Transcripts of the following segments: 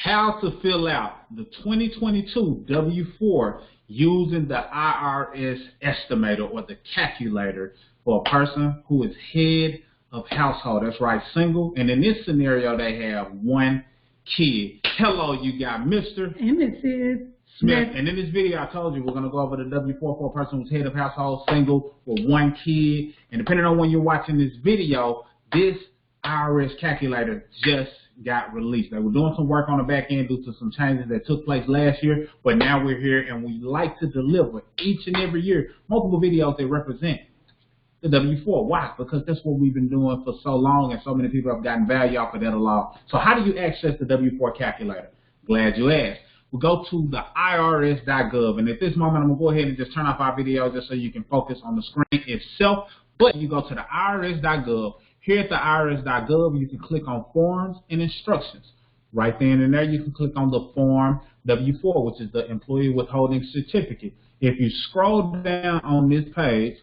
how to fill out the 2022 W4 using the IRS estimator or the calculator for a person who is head of household. That's right, single. And in this scenario, they have one kid. Hello, you got Mr. and Mrs. Smith. And in this video, I told you we're going to go over the W4 for a person who's head of household, single, with one kid. And depending on when you're watching this video, this IRS calculator just got released. They were doing some work on the back end due to some changes that took place last year, but now we're here and we like to deliver each and every year multiple videos that represent the W4. Why? Because that's what we've been doing for so long and so many people have gotten value off of that along. So how do you access the W4 calculator? Glad you asked. We'll go to the irs.gov, and at this moment I'm going to go ahead and just turn off our video just so you can focus on the screen itself. But you go to the irs.gov. Here at the irs.gov, you can click on Forms and Instructions. Right then and there, you can click on the Form W4, which is the Employee Withholding Certificate. If you scroll down on this page,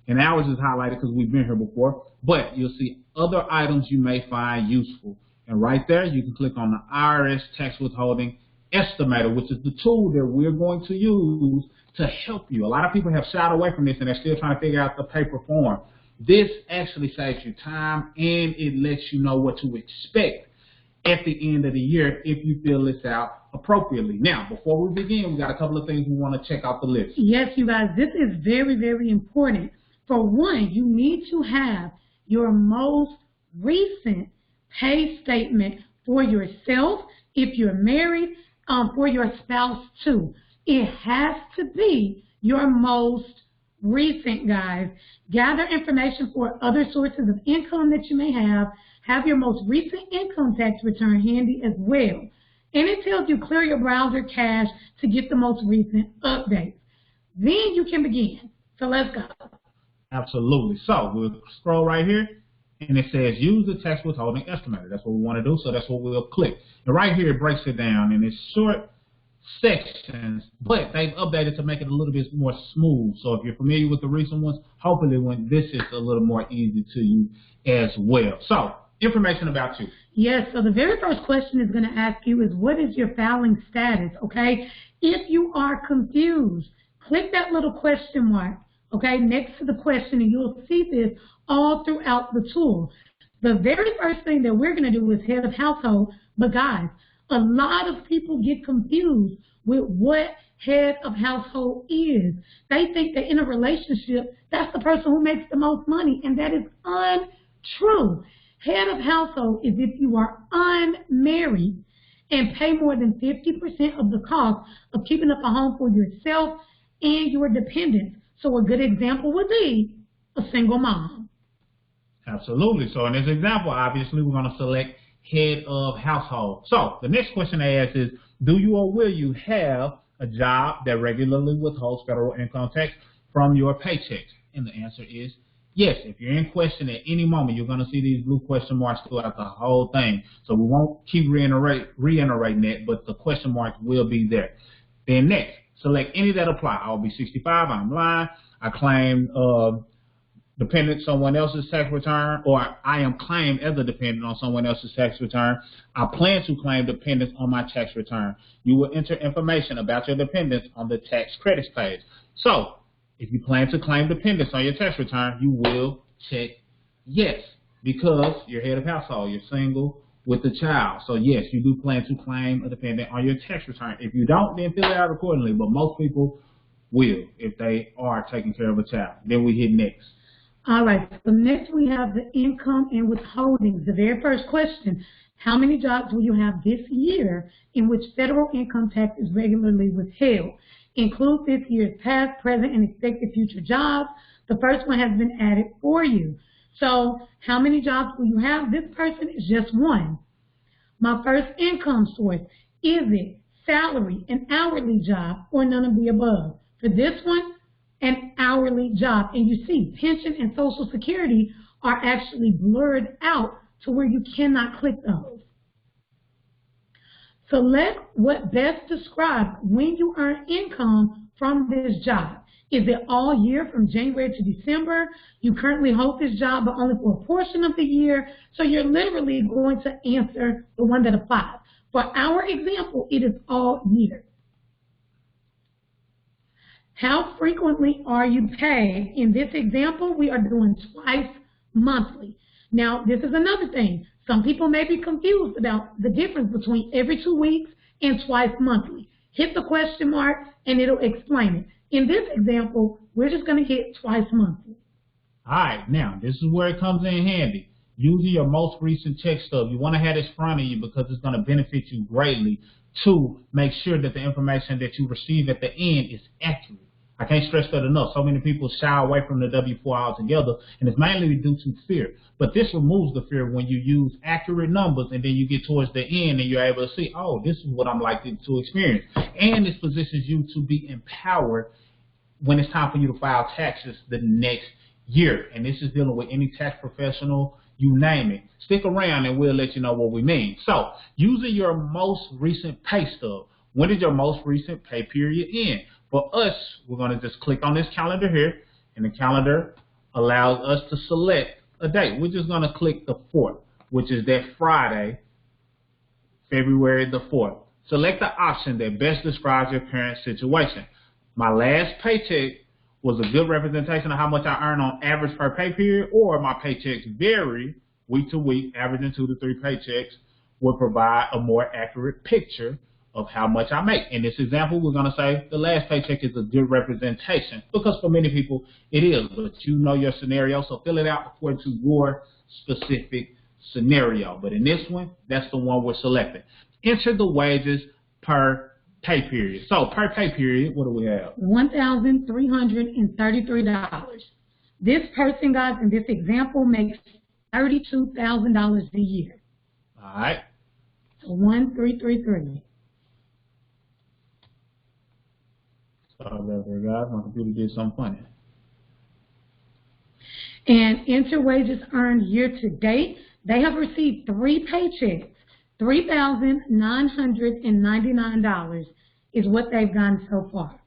and ours is highlighted because we've been here before, but you'll see other items you may find useful. And right there, you can click on the IRS Tax Withholding Estimator, which is the tool that we're going to use to help you. A lot of people have shied away from this and they're still trying to figure out the paper form. This actually saves you time and it lets you know what to expect at the end of the year if you fill this out appropriately. Now, before we begin, we got a couple of things we want to check off the list. Yes, you guys, this is very, very important. For one, you need to have your most recent pay statement for yourself, if you're married, for your spouse too. It has to be your most recent, guys. Gather information for other sources of income that you may have your most recent income tax return handy as well. And it tells you clear your browser cache to get the most recent updates. Then you can begin. So let's go. Absolutely. So we'll scroll right here and it says use the tax withholding estimator. That's what we want to do, so that's what we'll click. And right here it breaks it down in its short sections, but they've updated to make it a little bit more smooth. So if you're familiar with the recent ones, hopefully when this is a little more easy to you as well. So information about you. Yes, so the very first question is going to ask you is what is your filing status, okay? If you are confused, click that little question mark, okay, next to the question, and you'll see this all throughout the tool. The very first thing that we're going to do is head of household, but guys, a lot of people get confused with what head of household is. They think that in a relationship, that's the person who makes the most money, and that is untrue. Head of household is if you are unmarried and pay more than 50% of the cost of keeping up a home for yourself and your dependents. So a good example would be a single mom. Absolutely. So in this example, obviously, we're going to select head of household. So the next question they ask is, do you or will you have a job that regularly withholds federal income tax from your paychecks? And the answer is yes. If you're in question at any moment, you're going to see these blue question marks throughout the whole thing. So we won't keep reiterating that, but the question marks will be there. Then next, select any that apply. I'll be 65, I'm blind, I claim dependent someone else's tax return, or I am claimed as a dependent on someone else's tax return. I plan to claim dependents on my tax return. You will enter information about your dependents on the tax credits page. So if you plan to claim dependents on your tax return, you will check yes, because you're head of household, you're single with a child. So yes, you do plan to claim a dependent on your tax return. If you don't, then fill it out accordingly, but most people will if they are taking care of a child. Then we hit next. All right, so next we have the income and withholdings. The very first question, how many jobs will you have this year in which federal income tax is regularly withheld? Include this year's past, present, and expected future jobs. The first one has been added for you. So how many jobs will you have? This person is just one. My first income source, is it salary, an hourly job, or none of the above? For this one, an hourly job. And you see, pension and Social Security are actually blurred out to where you cannot click those. Select what best describes when you earn income from this job. Is it all year from January to December? You currently hold this job but only for a portion of the year. So you're literally going to answer the one that applies. For our example, it is all year. How frequently are you paid? In this example, we are doing twice monthly. Now, this is another thing. Some people may be confused about the difference between every 2 weeks and twice monthly. Hit the question mark and it'll explain it. In this example, we're just going to hit twice monthly. All right, now, this is where it comes in handy. Using your most recent check stub, you want to have this in front of you because it's going to benefit you greatly to make sure that the information that you receive at the end is accurate. I can't stress that enough. So many people shy away from the W-4 altogether, and it's mainly due to fear. But this removes the fear when you use accurate numbers, and then you get towards the end and you're able to see, oh, this is what I'm likely to experience. And this positions you to be empowered when it's time for you to file taxes the next year. And this is dealing with any tax professional, you name it. Stick around and we'll let you know what we mean. So, using your most recent pay stub, when did your most recent pay period end? For us, we're going to just click on this calendar here, and the calendar allows us to select a date. We're just going to click the 4th, which is that Friday, February the 4th. Select the option that best describes your current situation. My last paycheck was a good representation of how much I earn on average per pay period, or my paychecks vary week to week, averaging 2 to 3 paychecks would provide a more accurate picture of how much I make. In this example, we're going to say the last paycheck is a good representation because for many people it is, but you know your scenario, so fill it out according to your specific scenario. But in this one, that's the one we're selecting. Enter the wages per pay period. So per pay period, what do we have? $1,333. This person, guys, in this example makes $32,000 a year. All right. So 1,333. Sorry about that, guys. My computer did something funny. And enter wages earned year to date. They have received 3 paychecks. $3,999 is what they've gotten so far.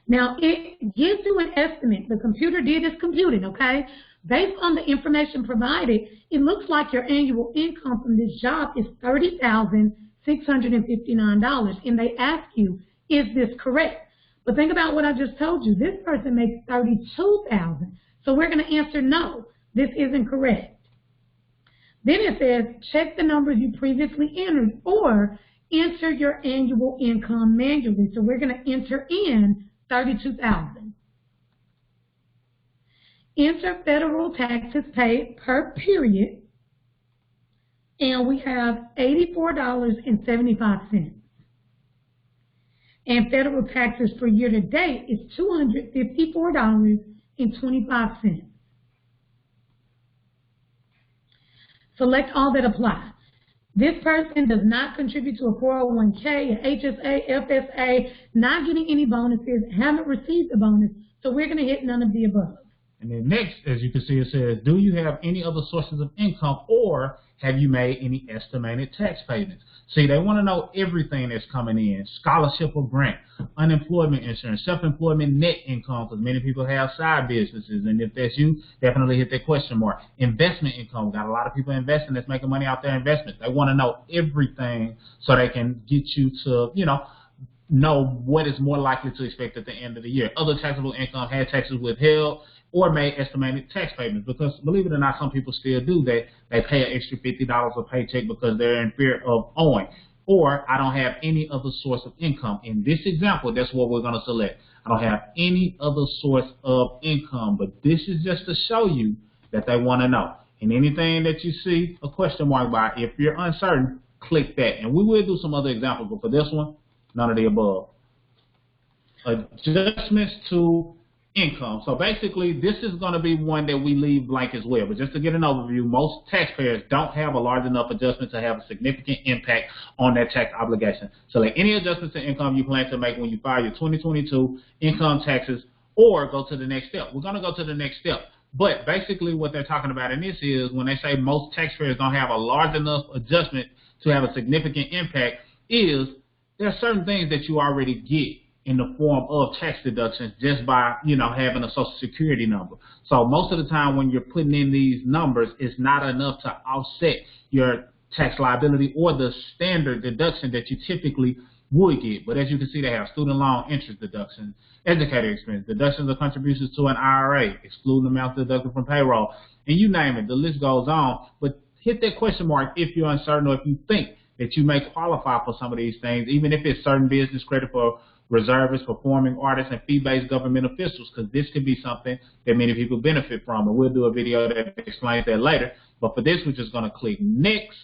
Now, it gives you an estimate. The computer did its computing, okay? Based on the information provided, it looks like your annual income from this job is $30,659. And they ask you, is this correct? But think about what I just told you. This person makes $32,000. So we're going to answer no. This isn't correct. Then it says, check the numbers you previously entered or enter your annual income manually. So we're going to enter in $32,000. Enter federal taxes paid per period. And we have $84.75. And federal taxes for year to date is $254.25. Select all that apply. This person does not contribute to a 401k, an HSA, FSA, not getting any bonuses, haven't received a bonus, so we're going to hit none of the above. And then next, as you can see, it says, do you have any other sources of income or have you made any estimated tax payments? See, they want to know everything that's coming in, scholarship or grant, unemployment insurance, self-employment net income, because many people have side businesses, and if that's you, definitely hit that question mark. Investment income, got a lot of people investing that's making money out their investments. They want to know everything so they can get you to, know what is more likely to expect at the end of the year. Other taxable income, had taxes withheld, or made estimated tax payments, because believe it or not, some people still do that. They pay an extra $50 a paycheck because they're in fear of owing. Or I don't have any other source of income. In this example, that's what we're going to select. I don't have any other source of income, but this is just to show you that they want to know. And anything that you see a question mark by, if you're uncertain, click that. And we will do some other examples, but for this one, none of the above. Adjustments to income. So basically, this is going to be one that we leave blank as well. But just to get an overview, most taxpayers don't have a large enough adjustment to have a significant impact on their tax obligation. So like any adjustments to income you plan to make when you file your 2022 income taxes, or go to the next step. We're going to go to the next step. But basically what they're talking about in this is when they say most taxpayers don't have a large enough adjustment to have a significant impact, is there are certain things that you already get in the form of tax deductions just by, having a Social Security number. So most of the time when you're putting in these numbers, it's not enough to offset your tax liability or the standard deduction that you typically would get. But as you can see, they have student loan interest deduction, educator expense, deductions of contributions to an IRA, excluding amounts deducted from payroll, and you name it. The list goes on. But hit that question mark if you're uncertain or if you think that you may qualify for some of these things, even if it's certain business credit for reservists, performing artists, and fee-based government officials, because this could be something that many people benefit from. And we'll do a video that explains that later. But for this, we're just going to click next.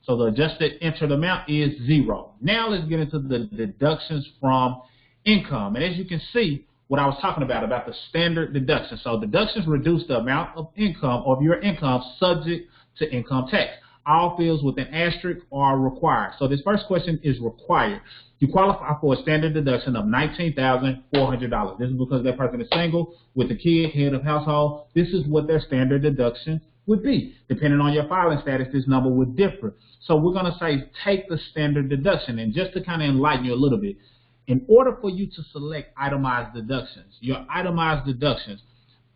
So the adjusted entered amount is 0. Now let's get into the deductions from income. And as you can see, what I was talking about the standard deduction. So deductions reduce the amount of income of your income subject to income tax. All fields with an asterisk are required. So this first question is required. You qualify for a standard deduction of $19,400. This is because that person is single with a kid, head of household. This is what their standard deduction would be. Depending on your filing status, this number would differ. So we're going to say take the standard deduction. And just to kind of enlighten you a little bit, in order for you to select itemized deductions, your itemized deductions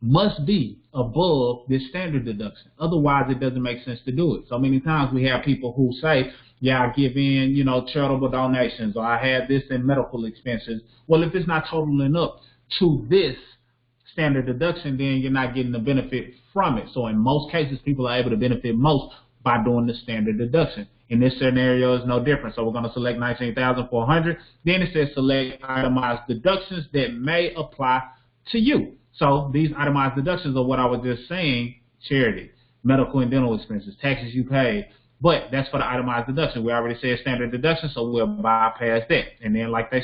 must be above this standard deduction. Otherwise, it doesn't make sense to do it. So many times we have people who say, yeah, I give in, charitable donations, or I have this in medical expenses. Well, if it's not totaling up to this standard deduction, then you're not getting the benefit from it. So in most cases, people are able to benefit most by doing the standard deduction. In this scenario, it's no different. So we're going to select $19,400. Then it says select itemized deductions that may apply to you. So these itemized deductions are what I was just saying: charity, medical and dental expenses, taxes you pay. But that's for the itemized deduction. We already said standard deduction, so we'll bypass that. And then like I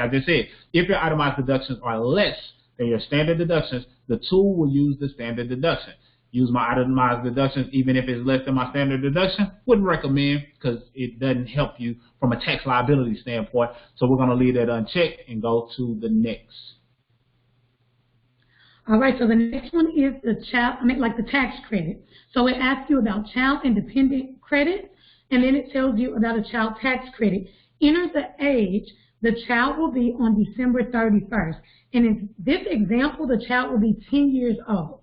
just said, if your itemized deductions are less than your standard deductions, the tool will use the standard deduction. Use my itemized deductions even if it's less than my standard deduction. Wouldn't recommend, because it doesn't help you from a tax liability standpoint. So we're going to leave that unchecked and go to the next. All right, so the next one is the tax credit. So it asks you about child independent credit, and then it tells you about a child tax credit. Enter the age the child will be on December 31st. And in this example, the child will be 10 years old.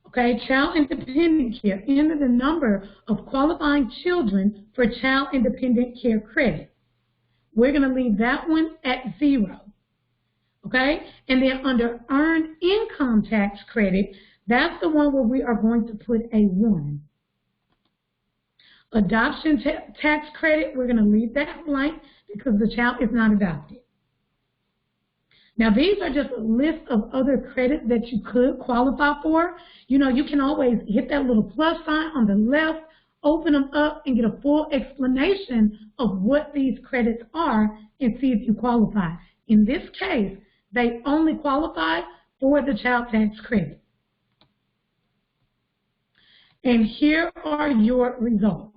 Okay, child independent care. Enter the number of qualifying children for child independent care credit. We're going to leave that one at 0. Okay, and then under earned income tax credit, that's the one where we are going to put a 1. Adoption tax credit, we're going to leave that blank because the child is not adopted. Now, these are just a list of other credits that you could qualify for. You can always hit that little plus sign on the left, open them up, and get a full explanation of what these credits are and see if you qualify. In this case, they only qualify for the child tax credit. And here are your results.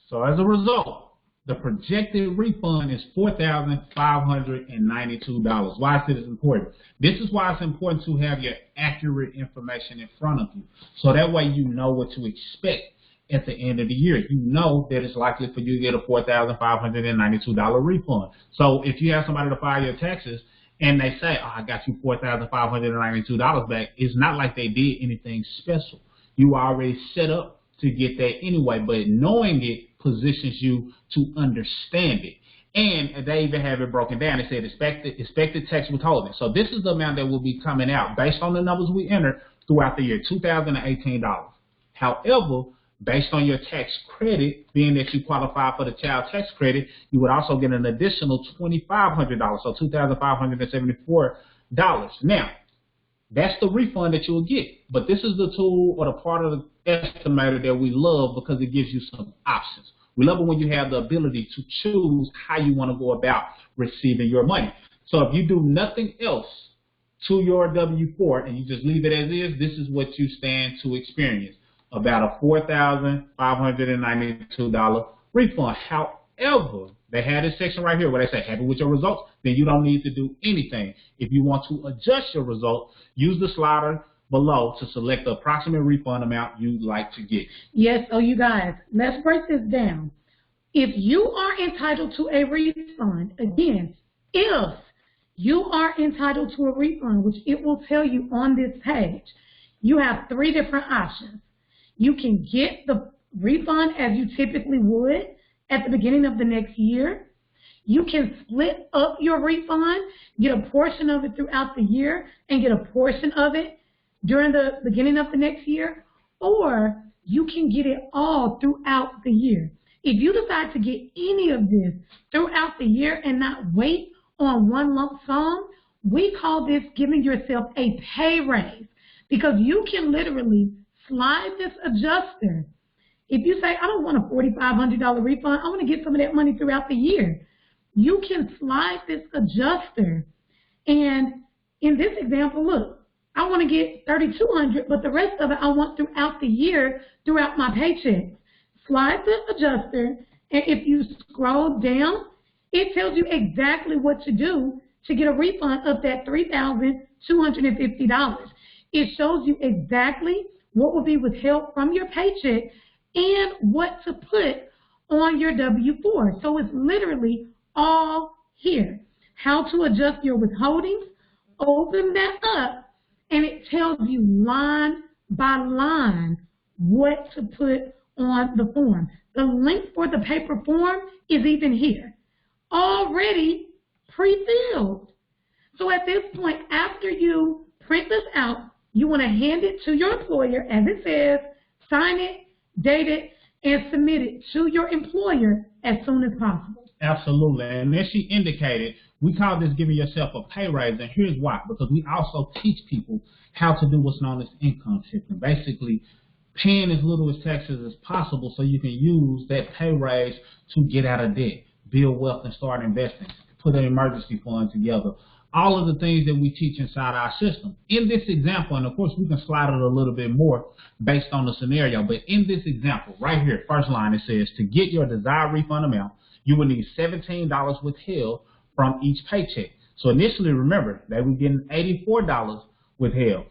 So as a result, the projected refund is $4,592. Why is this important? This is why it's important to have your accurate information in front of you. So that way you know what to expect at the end of the year. You know that it's likely for you to get a $4,592 refund. So if you have somebody to file your taxes and they say, oh, I got you $4,592 back, it's not like they did anything special. You are already set up to get that anyway, but knowing it positions you to understand it. And they even have it broken down. It said expected tax withholding. So this is the amount that will be coming out based on the numbers we entered throughout the year, $2,018. However, based on your tax credit, being that you qualify for the child tax credit, you would also get an additional $2,500, so $2,574. Now, that's the refund that you will get. But this is the tool or the part of the estimator that we love because it gives you some options. We love it when you have the ability to choose how you want to go about receiving your money. So if you do nothing else to your W-4 and you just leave it as is, this is what you stand to experience: about a $4,592 refund. However, they have this section right here where they say happy with your results, then you don't need to do anything. If you want to adjust your results, use the slider below to select the approximate refund amount you'd like to get. Yes, so you guys, let's break this down. If you are entitled to a refund, again, if you are entitled to a refund, which it will tell you on this page, you have 3 different options. You can get the refund as you typically would at the beginning of the next year. You can split up your refund, get a portion of it throughout the year and get a portion of it during the beginning of the next year, or you can get it all throughout the year. If you decide to get any of this throughout the year and not wait on one lump sum, we call this giving yourself a pay raise, because you can literally slide this adjuster. If you say, I don't want a $4,500 refund, I want to get some of that money throughout the year, you can slide this adjuster. And in this example, look, I want to get $3,200, but the rest of it I want throughout the year, throughout my paycheck. Slide the adjuster, and if you scroll down, it tells you exactly what to do to get a refund of that $3,250. It shows you exactly what will be withheld from your paycheck and what to put on your W-4. So it's literally all here. How to adjust your withholdings, open that up, and it tells you line by line what to put on the form. The link for the paper form is even here, already pre-filled. So at this point, after you print this out, you want to hand it to your employer, as it says, sign it, date it, and submit it to your employer as soon as possible. Absolutely. And as she indicated, we call this giving yourself a pay raise, and here's why. Because we also teach people how to do what's known as income shifting. Basically, paying as little as taxes as possible so you can use that pay raise to get out of debt, build wealth, and start investing, put an emergency fund together. All of the things that we teach inside our system. In this example, and of course we can slide it a little bit more based on the scenario, but in this example, right here, first line, it says, to get your desired refund amount, you will need $17 withheld from each paycheck. So initially, remember, they were getting $84 withheld.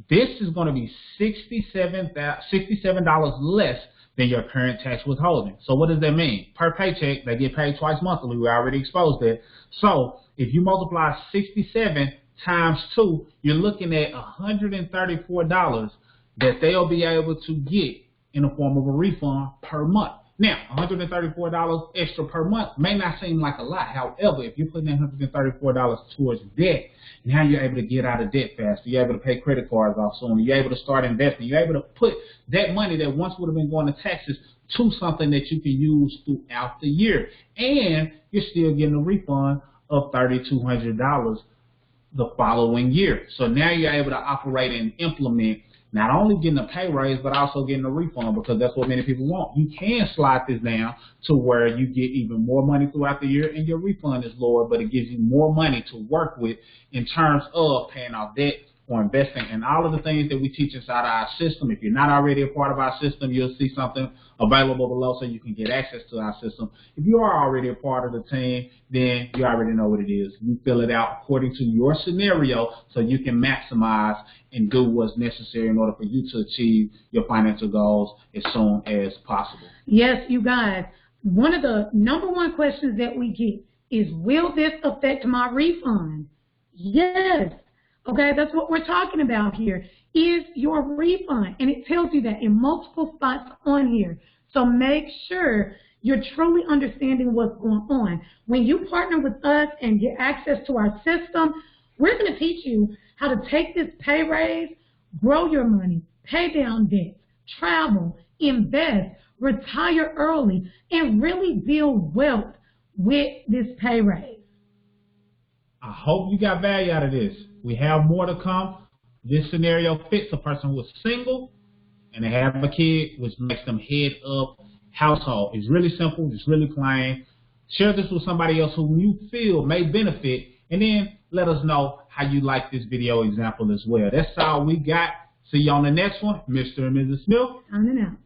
This is going to be $67 less than your current tax withholding. So what does that mean? Per paycheck, they get paid twice monthly. We already exposed that. So if you multiply 67 times 2, you're looking at $134 that they'll be able to get in the form of a refund per month. Now, $134 extra per month may not seem like a lot. However, if you're putting in $134 towards debt, now you're able to get out of debt faster. You're able to pay credit cards off sooner. You're able to start investing. You're able to put that money that once would have been going to taxes to something that you can use throughout the year. And you're still getting a refund of $3,200 the following year. So now you're able to operate and implement not only getting a pay raise, but also getting a refund, because that's what many people want. You can slide this down to where you get even more money throughout the year and your refund is lower, but it gives you more money to work with in terms of paying off debt or investing, and all of the things that we teach inside our system. If you're not already a part of our system, you'll see something available below so you can get access to our system. If you are already a part of the team, then you already know what it is. You fill it out according to your scenario so you can maximize and do what's necessary in order for you to achieve your financial goals as soon as possible. Yes, you guys. One of the #1 questions that we get is, will this affect my refund? Yes. Okay, that's what we're talking about here, is your refund. And it tells you that in multiple spots on here. So make sure you're truly understanding what's going on. When you partner with us and get access to our system, we're going to teach you how to take this pay raise, grow your money, pay down debts, travel, invest, retire early, and really build wealth with this pay raise. I hope you got value out of this. We have more to come. This scenario fits a person who is single and they have a kid, which makes them head up household. It's really simple. It's really plain. Share this with somebody else who you feel may benefit, and then let us know how you like this video example as well. That's all we got. See you on the next one. Mr. and Mrs. Smith. On and out.